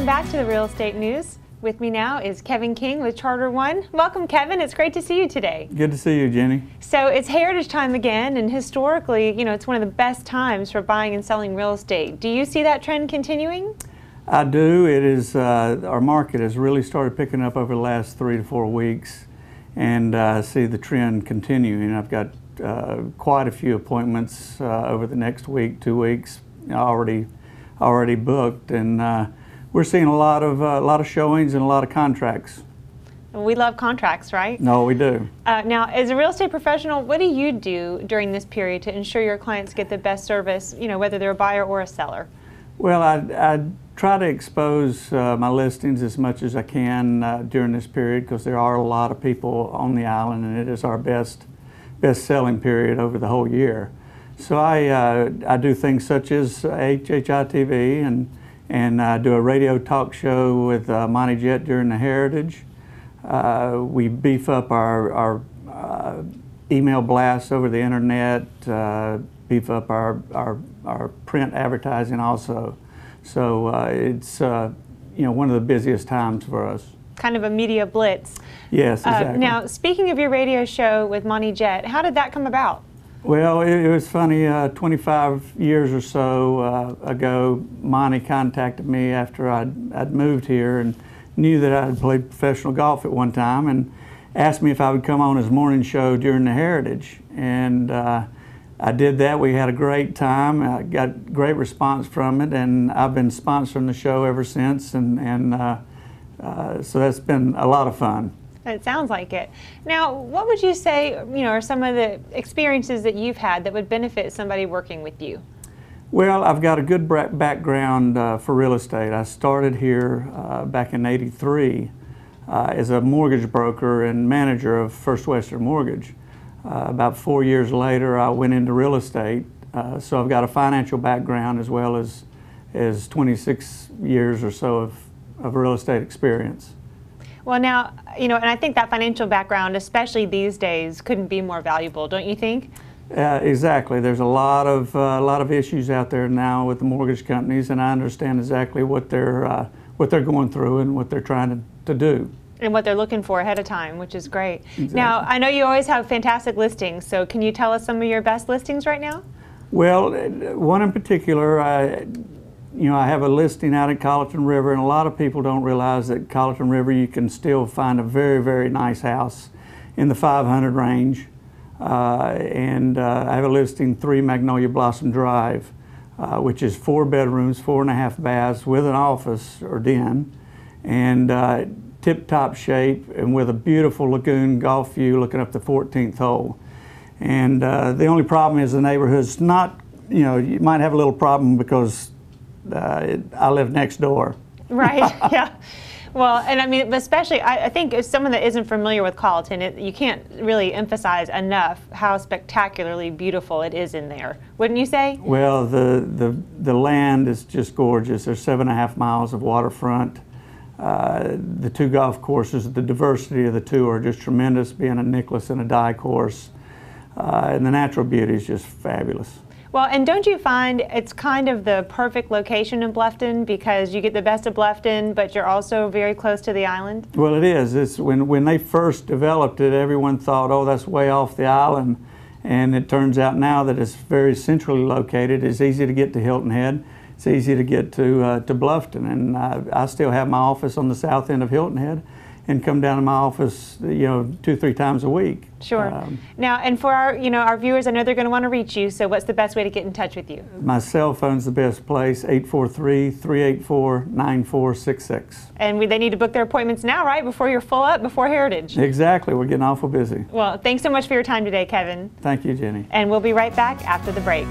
back to the Real Estate News. With me now is Kevin King with Charter One. Welcome, Kevin. It's great to see you today. Good to see you, Jenny. So it's Heritage Time again, and historically, it's one of the best times for buying and selling real estate. Do you see that trend continuing? I do. It is. Our market has really started picking up over the last 3 to 4 weeks, and I see the trend continuing. I've got quite a few appointments over the next week, 2 weeks already booked, and we're seeing a lot of showings and a lot of contracts. We love contracts, right? No, we do. Now, as a real estate professional, what do you do during this period to ensure your clients get the best service, whether they're a buyer or a seller? Well, I try to expose my listings as much as I can during this period, because there are a lot of people on the island, and it is our best selling period over the whole year. So I do things such as WHHI-TV, and I do a radio talk show with Monty Jet during the Heritage. We beef up our email blasts over the internet, beef up our print advertising also. So it's one of the busiest times for us. Kind of a media blitz. Yes, exactly. Now, speaking of your radio show with Monty Jet, how did that come about? Well, it was funny. 25 years or so ago, Monty contacted me after I'd moved here and knew that I had played professional golf at one time, and asked me if I would come on his morning show during the Heritage. And I did that. We had a great time. I got great response from it, and I've been sponsoring the show ever since, and so that's been a lot of fun. It sounds like it. Now, what would you say, are some of the experiences that you've had that would benefit somebody working with you? Well, I've got a good background for real estate. I started here back in '83 as a mortgage broker and manager of First Western Mortgage. About 4 years later, I went into real estate. So I've got a financial background as well as 26 years or so of real estate experience. Well, now, and I think that financial background, especially these days, couldn't be more valuable, don't you think? Exactly. There's a lot of issues out there now with the mortgage companies, and I understand exactly what they're going through and what they're trying to do. And what they're looking for ahead of time, which is great. Exactly. Now, I know you always have fantastic listings, so can you tell us some of your best listings right now? Well, one in particular, I have a listing out at Colleton River, and a lot of people don't realize that Colleton River you can still find a very, very nice house in the 500 range. And I have a listing 3 Magnolia Blossom Drive, which is 4 bedrooms, 4.5 baths with an office or den, and tip-top shape and with a beautiful lagoon golf view looking up the 14th hole. And the only problem is the neighborhood's not, you might have a little problem because I live next door. Right, yeah. Well, and I mean, especially, I think as someone that isn't familiar with Colleton, you can't really emphasize enough how spectacularly beautiful it is in there. Wouldn't you say? Well, the land is just gorgeous. There's 7.5 miles of waterfront. The 2 golf courses, the diversity of the 2 are just tremendous, being a Nicholas and a Dye course. And the natural beauty is just fabulous. Well, and don't you find it's kind of the perfect location in Bluffton, because you get the best of Bluffton, but you're also very close to the island? Well, it is. It's when they first developed it, everyone thought, oh, that's way off the island. And it turns out now that it's very centrally located. It's easy to get to Hilton Head. It's easy to get to Bluffton. And I still have my office on the south end of Hilton Head, and come down to my office, 2-3 times a week. Sure. Now, and for our viewers, I know they're going to want to reach you. So, what's the best way to get in touch with you? My cell phone's the best place: 843-384-9466. And they need to book their appointments now, right? Before you're full up, before Heritage. Exactly. We're getting awful busy. Well, thanks so much for your time today, Kevin. Thank you, Jenny. And we'll be right back after the break.